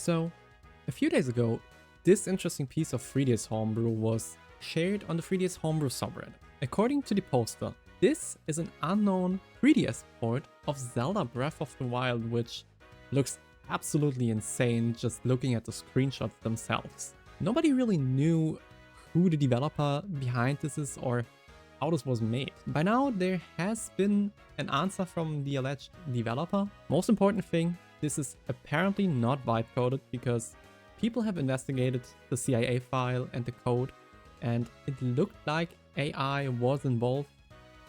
So, a few days ago, this interesting piece of 3DS homebrew was shared on the 3DS homebrew subreddit. According to the poster, this is an unknown 3DS port of Zelda Breath of the Wild, which looks absolutely insane just looking at the screenshots themselves. Nobody really knew who the developer behind this is or how this was made. By now, there has been an answer from the alleged developer. Most important thing, this is apparently not vibe coded because people have investigated the CIA file and the code, and it looked like AI was involved.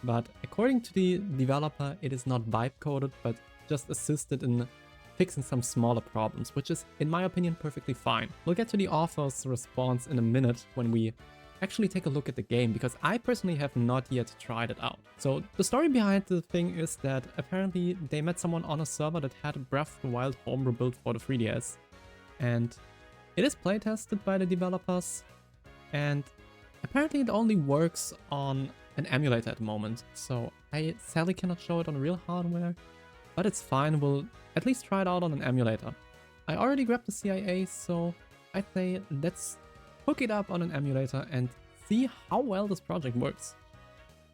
But according to the developer, it is not vibe coded, but just assisted in fixing some smaller problems, which is, in my opinion, perfectly fine. We'll get to the author's response in a minute when we actually take a look at the game, because I personally have not yet tried it out. So the story behind the thing is that apparently they met someone on a server that had a Breath of the Wild homebrew built for the 3DS, and it is playtested by the developers, and apparently it only works on an emulator at the moment, so I sadly cannot show it on real hardware, but it's fine, we'll at least try it out on an emulator. I already grabbed the CIA, so I say let's hook it up on an emulator and see how well this project works.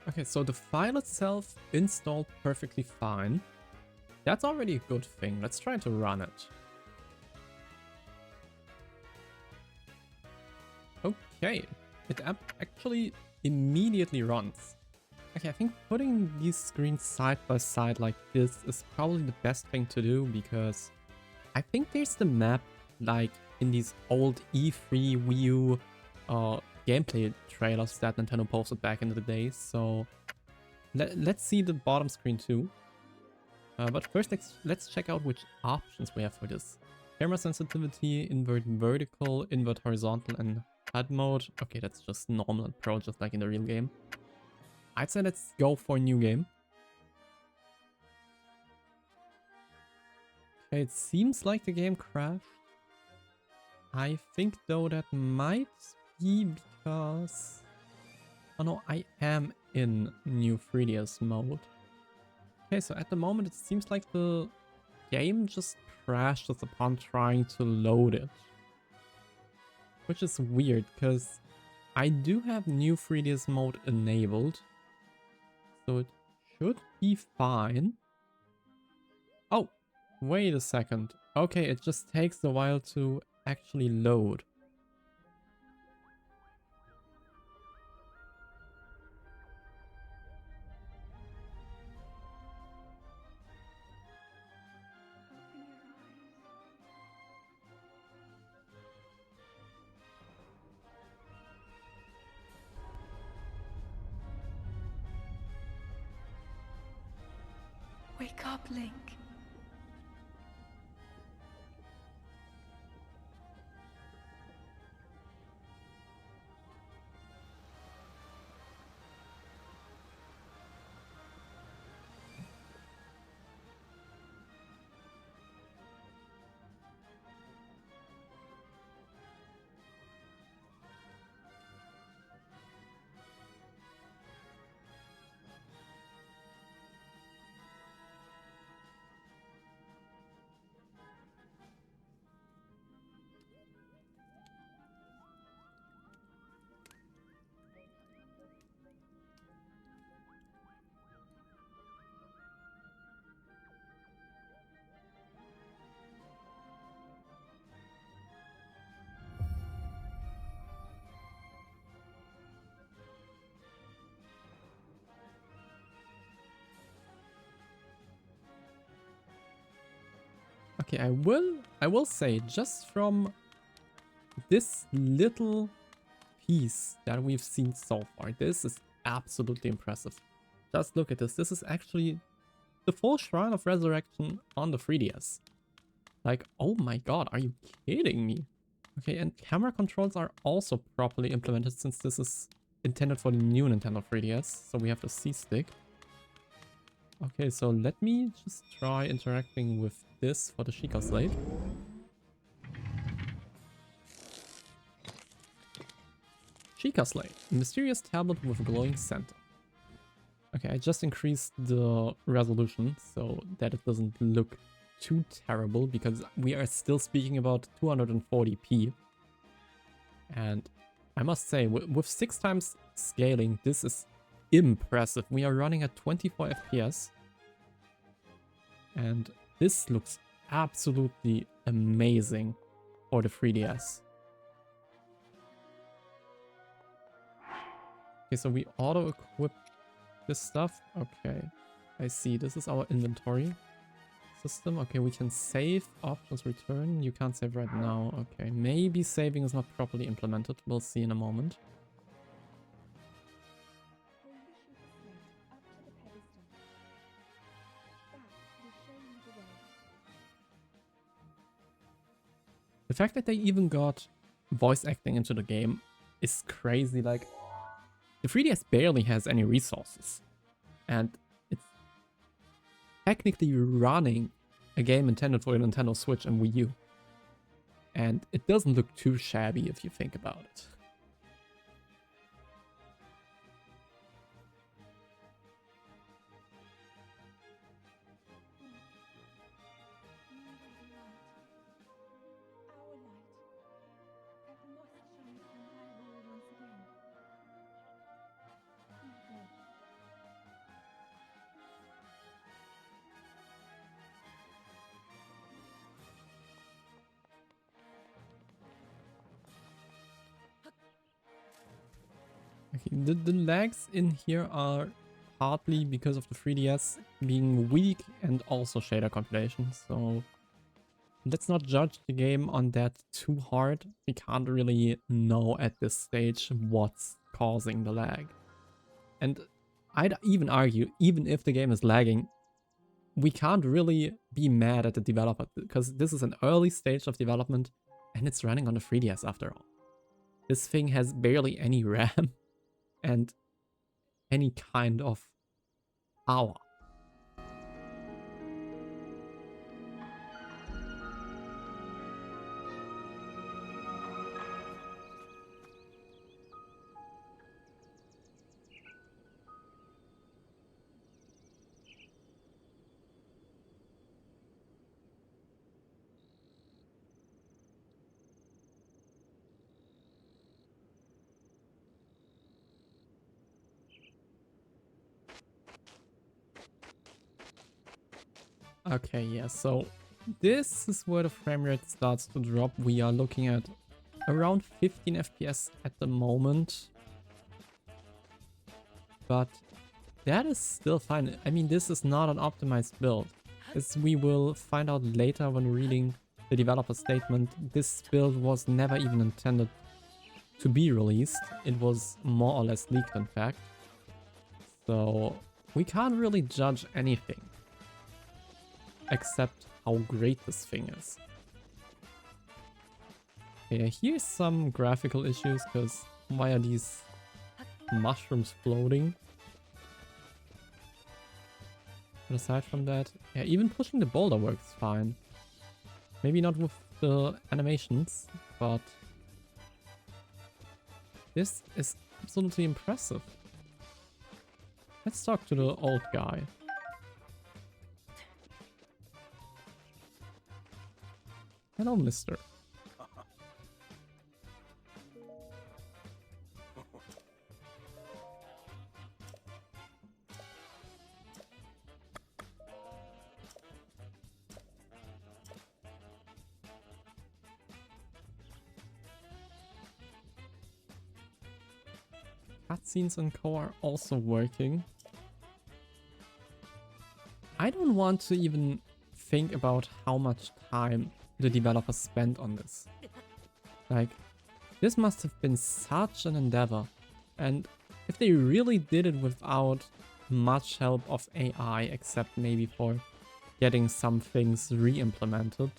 Okay, so the file itself installed perfectly fine. That's already a good thing. Let's try to run it. Okay, it actually immediately runs. Okay, I think putting these screens side by side like this is probably the best thing to do, because I think there's the map like in these old E3 Wii U gameplay trailers that Nintendo posted back in the day. So let's see the bottom screen too. But first let's check out which options we have for this. Camera sensitivity, invert vertical, invert horizontal, and HUD mode. Okay, that's just normal and pro, just like in the real game. I'd say let's go for a new game. Okay, it seems like the game crashed. I think though that might be because... Oh no, I am in new 3DS mode. Okay, so at the moment it seems like the game just crashed upon trying to load it. Which is weird, because I do have new 3DS mode enabled. So it should be fine. Oh, wait a second. Okay, it just takes a while to actually load. Wake up, Link. Okay, I will say, just from this little piece that we've seen so far, this is absolutely impressive. Just look at this. This is actually the full Shrine of Resurrection on the 3DS. Like, oh my god, are you kidding me? Okay, and camera controls are also properly implemented, since this is intended for the new Nintendo 3DS. So we have the C-stick. Okay, so let me just try interacting with this for the Sheikah Slate. Sheikah Slate, a mysterious tablet with a glowing center. Okay, I just increased the resolution so that it doesn't look too terrible because we are still speaking about 240p. And I must say, with 6 times scaling, this is impressive. We are running at 24 FPS. And this looks absolutely amazing for the 3DS. Okay, so we auto-equip this stuff. Okay, I see. This is our inventory system. Okay, we can save, options, return. You can't save right now. Okay, maybe saving is not properly implemented. We'll see in a moment. The fact that they even got voice acting into the game is crazy. Like, the 3DS barely has any resources. And it's technically running a game intended for a Nintendo Switch and Wii U. And it doesn't look too shabby if you think about it. Okay, the lags in here are partly because of the 3DS being weak and also shader compilation, so let's not judge the game on that too hard. We can't really know at this stage what's causing the lag. And I'd even argue, even if the game is lagging, we can't really be mad at the developer because this is an early stage of development and it's running on the 3DS after all. This thing has barely any RAM and any kind of power. Okay, yeah, so this is where the frame rate starts to drop. We are looking at around 15 FPS at the moment. But that is still fine. I mean, this is not an optimized build. As we will find out later when reading the developer statement, this build was never even intended to be released. It was more or less leaked, in fact. So we can't really judge anything except how great this thing is. Okay, here's some graphical issues, because why are these mushrooms floating? But aside from that, yeah, even pushing the boulder works fine. Maybe not with the animations, but this is absolutely impressive. Let's talk to the old guy. Hello, mister. Cutscenes and co are also working. I don't want to even think about how much time the developers spent on this. Like, this must have been such an endeavor. And if they really did it without much help of AI, except maybe for getting some things re-implemented,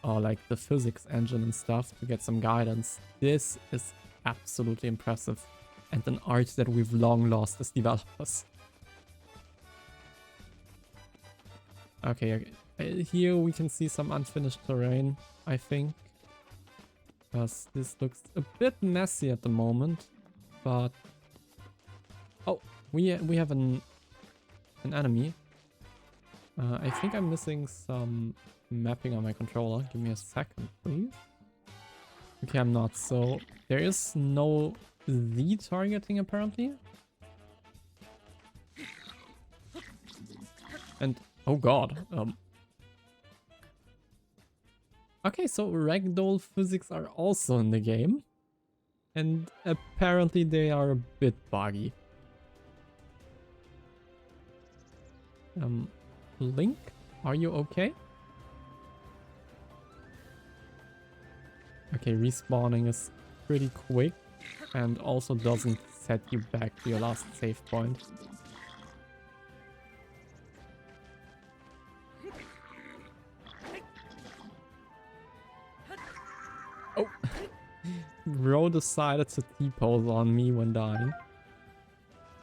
or like the physics engine and stuff to get some guidance, this is absolutely impressive. And an art that we've long lost as developers. Okay, here we can see some unfinished terrain, I think. Because this looks a bit messy at the moment. But... oh, we have an enemy. I think I'm missing some mapping on my controller. Give me a second, please. Okay, I'm not. So there is no Z targeting apparently. And oh god. Okay, so ragdoll physics are also in the game. And apparently they are a bit buggy. Link, are you okay? Okay, respawning is pretty quick and also doesn't set you back to your last save point. Oh! Bro decided to T-pose on me when dying.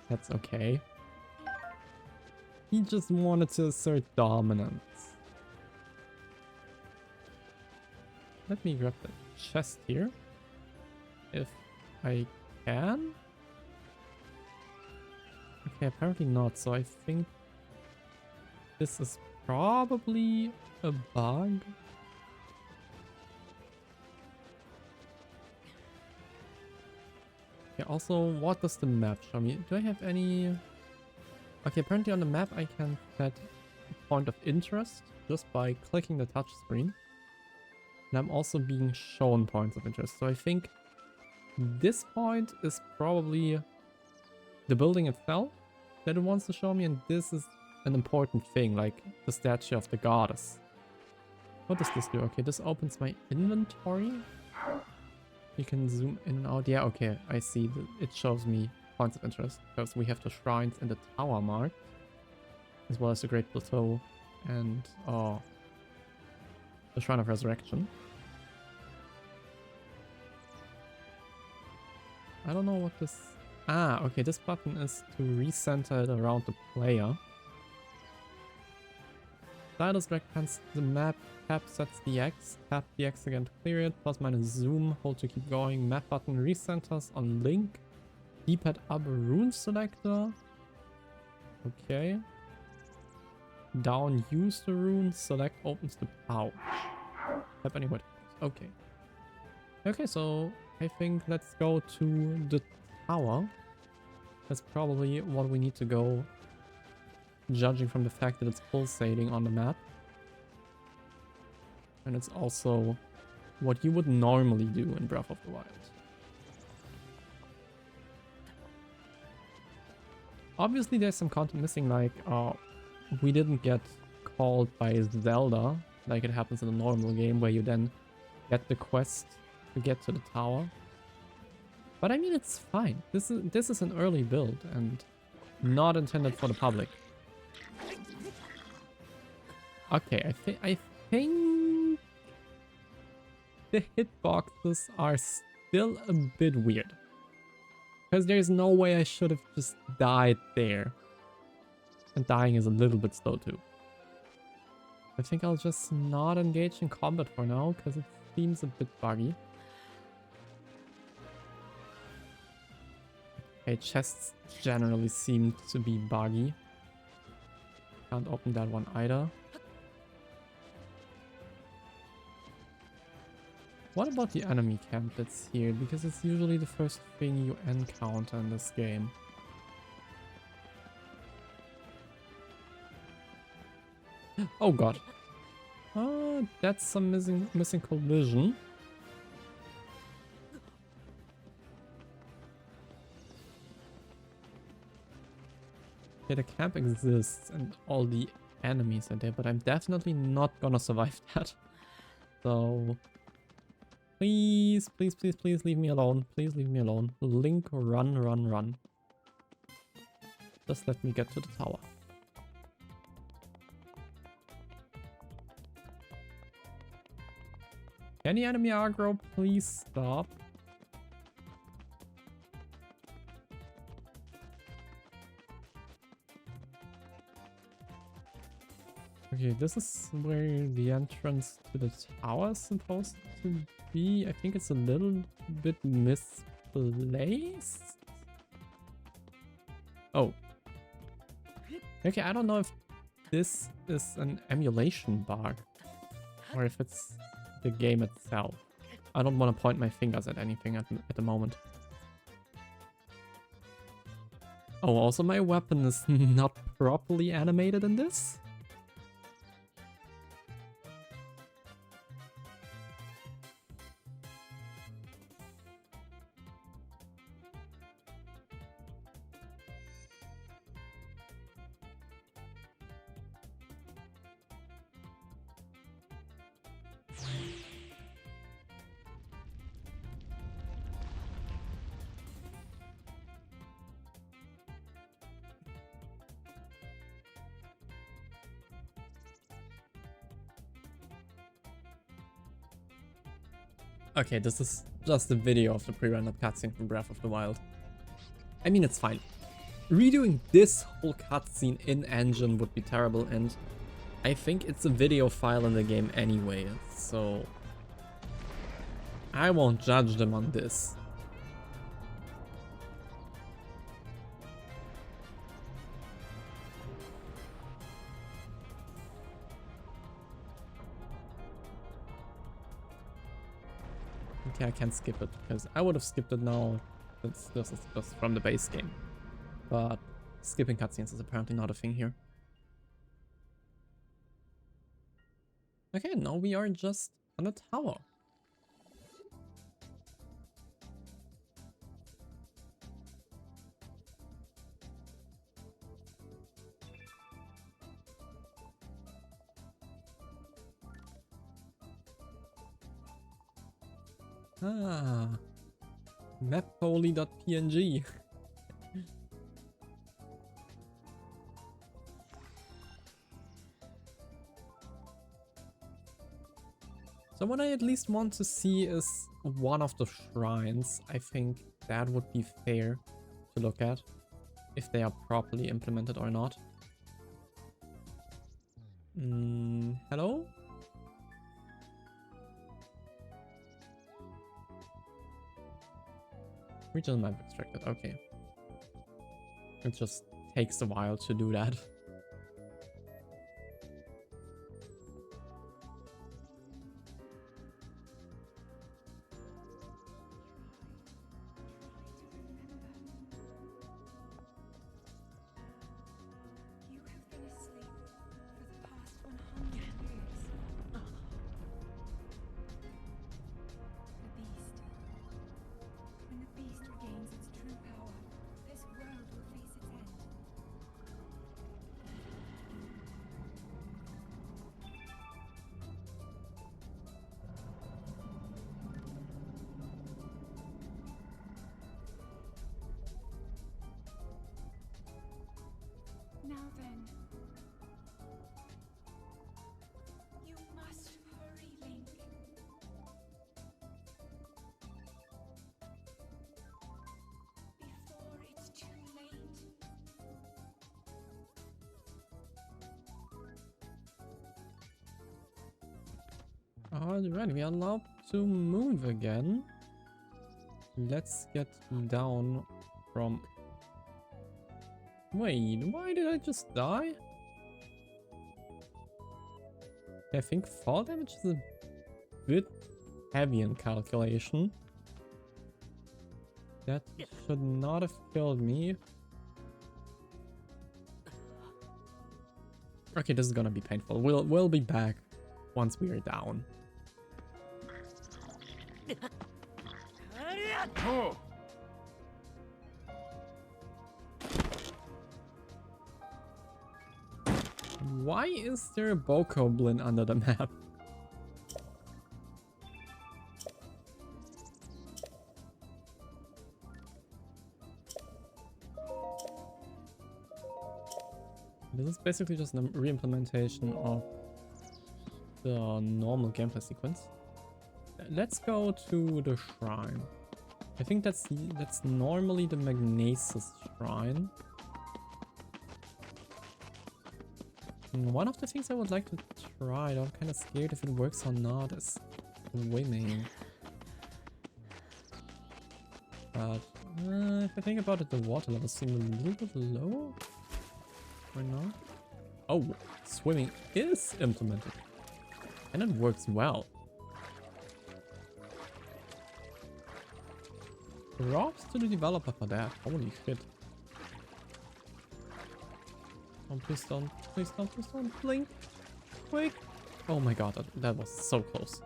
That's okay. He just wanted to assert dominance. Let me grab the chest here. If I can. Okay, apparently not. So I think this is probably a bug. Okay, also, what does the map show me? Do I have any... Okay, apparently on the map I can set a point of interest just by clicking the touch screen. And I'm also being shown points of interest. So I think this point is probably the building itself that it wants to show me. And this is an important thing, like the statue of the goddess. What does this do? Okay, this opens my inventory. You can zoom in and out. Yeah, okay, I see. It shows me points of interest because we have the shrines in the tower marked, as well as the Great Plateau and the Shrine of Resurrection. I don't know what this... Ah, okay, this button is to recenter it around the player. Stylus rectangles the map, tap sets the X, tap the X again to clear it, plus minus zoom, hold to keep going, map button recenters on link, D-pad up rune selector, okay, down use the rune, select opens the pouch, tap anywhere, okay. Okay, so I think let's go to the tower. That's probably what we need to go, judging from the fact that it's pulsating on the map. And it's also what you would normally do in Breath of the Wild. Obviously there's some content missing, like we didn't get called by Zelda, like it happens in a normal game where you then get the quest to get to the tower. But I mean, it's fine. This is an early build and not intended for the public. Okay, I think the hitboxes are still a bit weird. Because there's no way I should have just died there. And dying is a little bit slow too. I think I'll just not engage in combat for now, because it seems a bit buggy. Okay, chests generally seem to be buggy. Can't open that one either. What about the enemy camp that's here? Because it's usually the first thing you encounter in this game. Oh god. That's some missing collision. Yeah, the camp exists and all the enemies are there, but I'm definitely not gonna survive that. So please, please, please, please leave me alone. Please leave me alone. Link, run, run, run. Just let me get to the tower. Any enemy aggro, please stop. Okay, this is where the entrance to the tower is supposed to be. I think it's a little bit misplaced. Oh. Okay, I don't know if this is an emulation bug or if it's the game itself. I don't want to point my fingers at anything at the moment. Oh, also my weapon is not properly animated in this. Okay, this is just a video of the pre-rendered cutscene from Breath of the Wild. I mean, it's fine. Redoing this whole cutscene in engine would be terrible, and I think it's a video file in the game anyway, so I won't judge them on this. Okay, I can't skip it, because I would have skipped it now, since this is just from the base game. But skipping cutscenes is apparently not a thing here. Okay, now we are just on a tower. Ah, mappoly.png. So what I at least want to see is one of the shrines. I think that would be fair to look at, if they are properly implemented or not. Hello? Regional map extracted, okay. It just takes a while to do that. Now then, you must hurry, Link. Before it's too late. Alright, we are allowed to move again. Let's get down from... Wait, why did I just die? I think fall damage is a bit heavy in calculation. That should not have killed me. Okay, this is gonna be painful. We'll be back once we are down. Why is there a goblin under the map? This is basically just a re-implementation of the normal gameplay sequence. Let's go to the shrine. I think that's normally the Magnesis shrine. And one of the things I would like to try, though I'm kind of scared if it works or not, is swimming. But if I think about it, the water levels seem a little bit low. Or not? Oh, swimming is implemented. And it works well. Props to the developer for that. Holy shit. Oh, please don't. Please don't. Please don't. Blink. Quick. Oh my god, that was so close.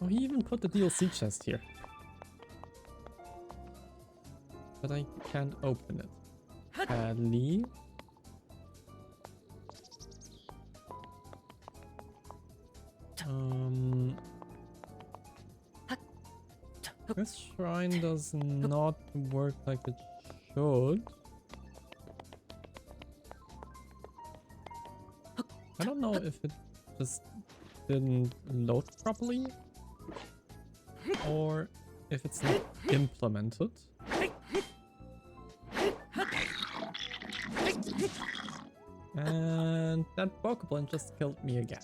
Oh, he even put the DLC chest here. But I can't open it. Sadly. This shrine does not work like it should. I don't know if it just didn't load properly or if it's not implemented. And that goblin just killed me again.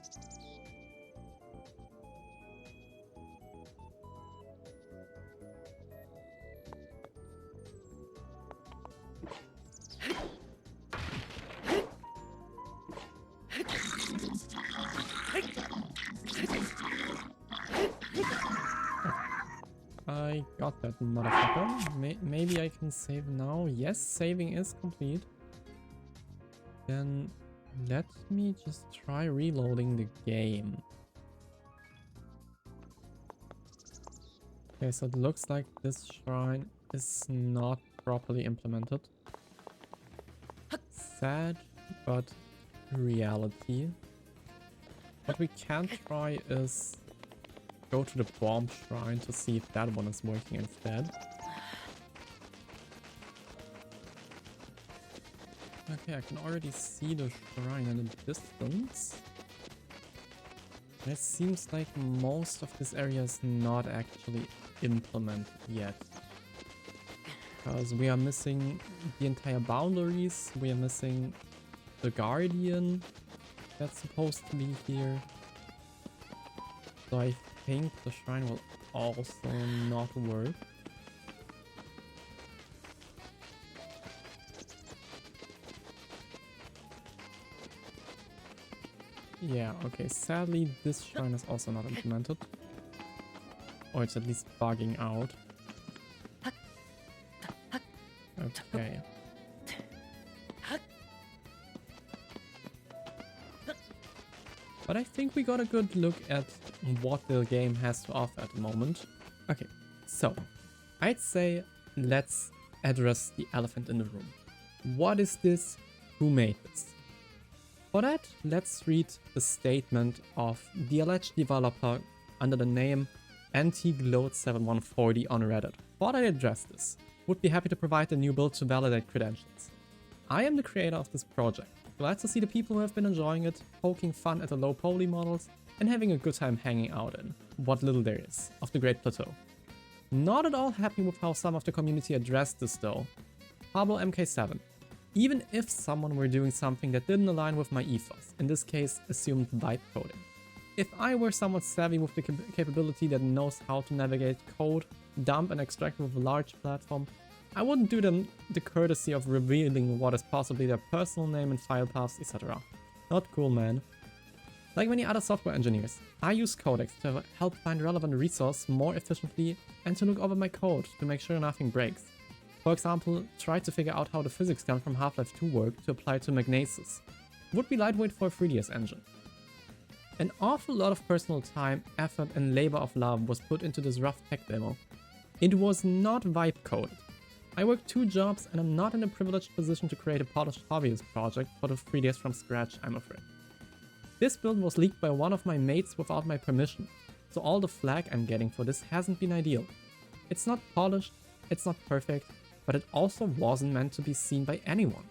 I got that motherfucker. Maybe I can save now. Yes, saving is complete. Then let me just try reloading the game. Okay, so it looks like this shrine is not properly implemented. Sad, but reality. What we can try is go to the bomb shrine to see if that one is working instead. Okay, I can already see the shrine in the distance. And it seems like most of this area is not actually implemented yet. Because we are missing the entire boundaries, we are missing the guardian that's supposed to be here. So I think the shrine will also not work. Yeah, okay, sadly this shrine is also not implemented. Or it's at least bugging out. Okay. But I think we got a good look at what the game has to offer at the moment. Okay, so I'd say let's address the elephant in the room. What is this? Who made this? For that, let's read the statement of the alleged developer under the name antigloat7140 on Reddit. Thought I'd address this. Would be happy to provide a new build to validate credentials. I am the creator of this project. Glad to see the people who have been enjoying it, poking fun at the low poly models, and having a good time hanging out in what little there is of the Great Plateau. Not at all happy with how some of the community addressed this though. Pablo MK7. Even if someone were doing something that didn't align with my ethos, in this case assumed vibe coding. If I were somewhat savvy with the capability that knows how to navigate code, dump and extract with a large platform, I wouldn't do them the courtesy of revealing what is possibly their personal name and file paths, etc. Not cool, man. Like many other software engineers, I use Codex to help find relevant resources more efficiently and to look over my code to make sure nothing breaks. For example, try to figure out how the physics gun from Half-Life 2 worked to apply to menace. Would be lightweight for a 3DS engine. An awful lot of personal time, effort and labor of love was put into this rough tech demo. It was not vibe coded. I work 2 jobs and I'm not in a privileged position to create a polished hobbyist project for the 3DS from scratch, I'm afraid. This build was leaked by one of my mates without my permission, so all the flack I'm getting for this hasn't been ideal. It's not polished, it's not perfect, but it also wasn't meant to be seen by anyone.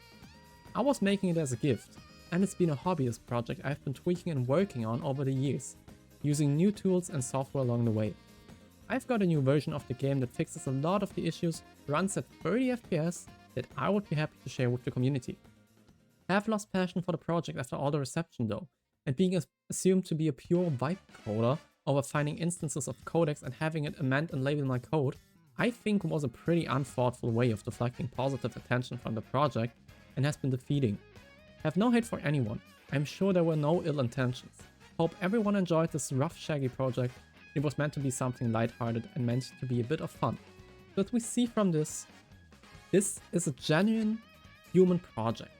I was making it as a gift, and it's been a hobbyist project I've been tweaking and working on over the years, using new tools and software along the way. I've got a new version of the game that fixes a lot of the issues, runs at 30 FPS, that I would be happy to share with the community. have lost passion for the project after all the reception though, and being assumed to be a pure vibe coder over finding instances of codecs and having it amend and label my code, I think was a pretty unthoughtful way of deflecting positive attention from the project and has been defeating. Have no hate for anyone, I'm sure there were no ill intentions. Hope everyone enjoyed this rough shaggy project. It was meant to be something lighthearted and meant to be a bit of fun. But we see from this is a genuine human project.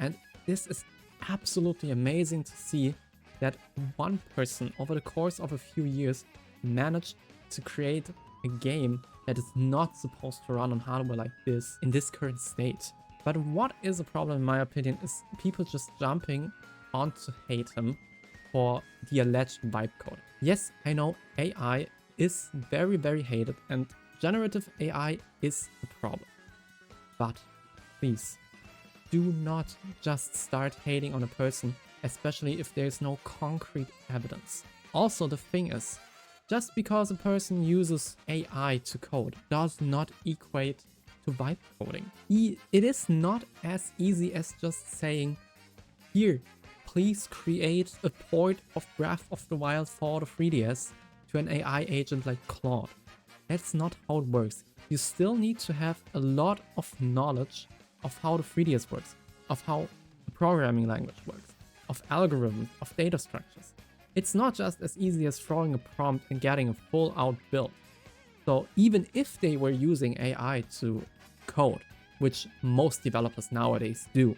And this is absolutely amazing to see that one person over the course of a few years managed to create a game that is not supposed to run on hardware like this in this current state. But what is a problem in my opinion is people just jumping on to hate him for the alleged vibe code. Yes, I know AI is very, very hated and generative AI is a problem. But please, do not just start hating on a person, especially if there is no concrete evidence. Also, the thing is, just because a person uses AI to code does not equate to vibe coding. It is not as easy as just saying, here, please create a port of Breath of the Wild for the 3DS to an AI agent like Claude. That's not how it works. You still need to have a lot of knowledge of how the 3DS works, of how the programming language works, of algorithms, of data structures. It's not just as easy as throwing a prompt and getting a full out build. So even if they were using AI to code, which most developers nowadays do,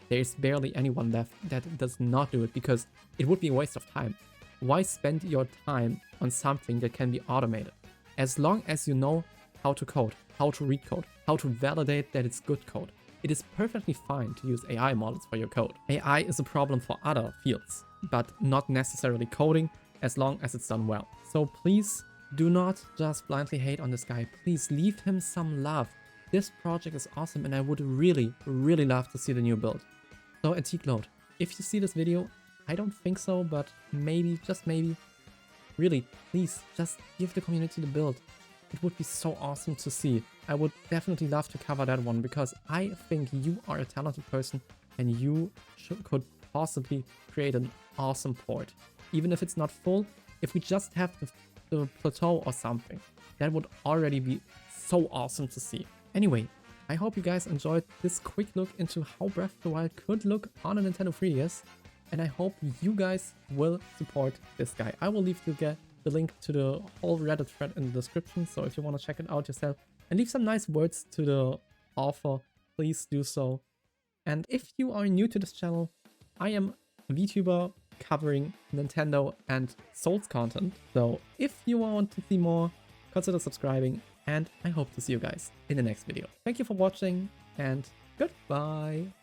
there's barely anyone left that does not do it because it would be a waste of time. Why spend your time on something that can be automated? As long as you know how to code, how to read code, how to validate that it's good code, it is perfectly fine to use AI models for your code. AI is a problem for other fields, but not necessarily coding as long as it's done well. So please do not just blindly hate on this guy. Please leave him some love. This project is awesome and I would really, really love to see the new build. So Antique Load, if you see this video, I don't think so, but maybe, just maybe, really, please just give the community the build. It would be so awesome to see. I would definitely love to cover that one because I think you are a talented person and you could possibly create an awesome port. Even if it's not full, if we just have the plateau or something, that would already be so awesome to see. Anyway, I hope you guys enjoyed this quick look into how Breath of the Wild could look on a Nintendo 3DS, and I hope you guys will support this guy. I will leave the link to the whole Reddit thread in the description, so if you want to check it out yourself and leave some nice words to the author, please do so. And if you are new to this channel, I am a VTuber covering Nintendo and Souls content, so if you want to see more, consider subscribing, and I hope to see you guys in the next video. Thank you for watching, and goodbye!